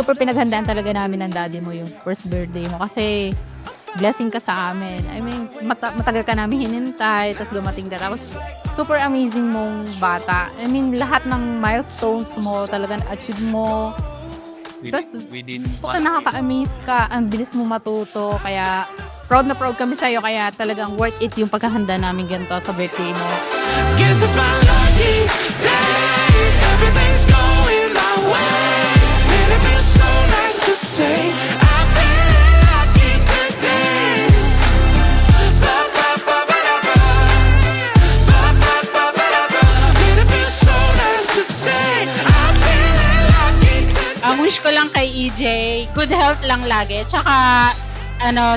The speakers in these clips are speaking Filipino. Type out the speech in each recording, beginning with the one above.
super pinaghandaan talaga namin ng daddy mo yung first birthday mo kasi blessing ka sa amin. I mean, matagal ka namin hinintay, tapos dumating na. Tapos, super amazing mong bata. I mean, lahat ng milestones mo, talagang achieve mo. Tapos, nakaka-amaze ka, ang bilis mo matuto, kaya proud na proud kami sa'yo, kaya talagang worth it yung pagkahanda namin ganito sa birthday mo. Guess it's my lucky day. Everything's going my way. And it feels so nice to say I'm feeling lucky today. Ba-ba-ba-ba-da-ba. Ba-ba-ba-ba-da-ba. And it feels so nice to say I'm feeling lucky today. Ang wish ko lang kay EJ, good health lang lagi. Tsaka,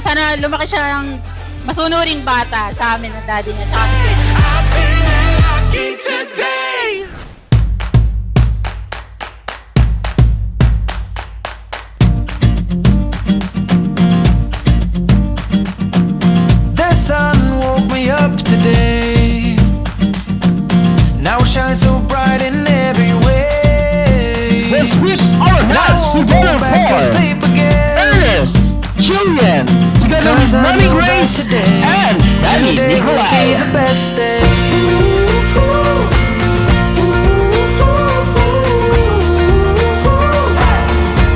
sana lumaki siya ng masunuring bata sa amin ng daddy niya. Tsaka, I'm feeling lucky today. The sun woke me up today. Now shines so bright in every way. Let's put our hands together back to for sleep again. Ernest, Julian, together with Mommy Grace and Daddy Today will be Nikolai. the best day.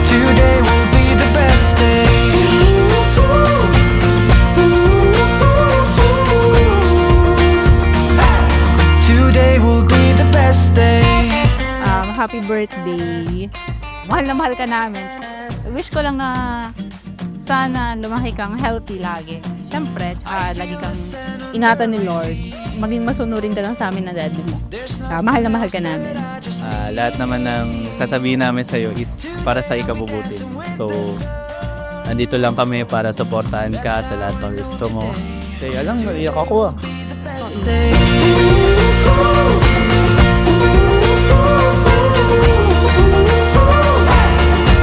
Today will be the best day. Today will be the best day. Happy birthday. Mahal na mahal ka namin. Wish ko lang na sana lumaki kang healthy lagi. Siyempre, tsaka lagi kang ingatan ni Lord. Maging masunurin ka lang sa amin na daddy mo. Mahal na mahal ka namin. Lahat naman ng sasabihin namin sa'yo is para sa ikabubuti. So, andito lang kami para supportahan ka sa lahat ng gusto mo. Kaya lang, naiyak ako ah. Stay.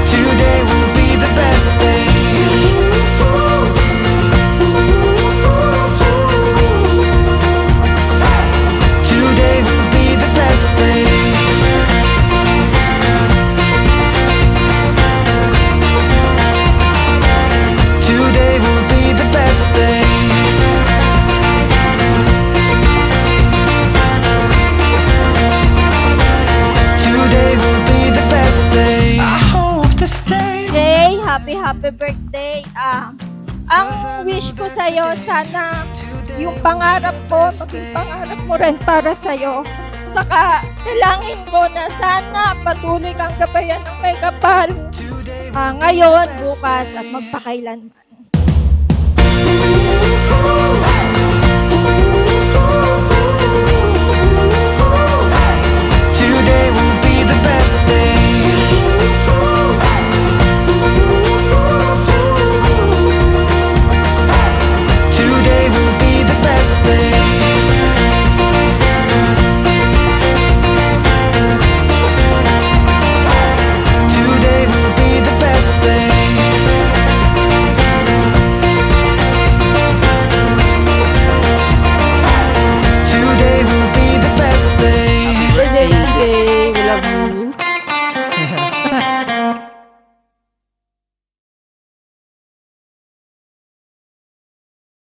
Today will be the best day. Today will be the best day. Today will be the best day. Today will be the best day. I hope to stay. Jay, happy birthday. Ang wish ko sa'yo, sana yung pangarap ko, maging pangarap mo rin para sa'yo. Saka, dalangin ko na sana patuloy kang gabayan ng may kapal. Ngayon, bukas, at magpakailanman.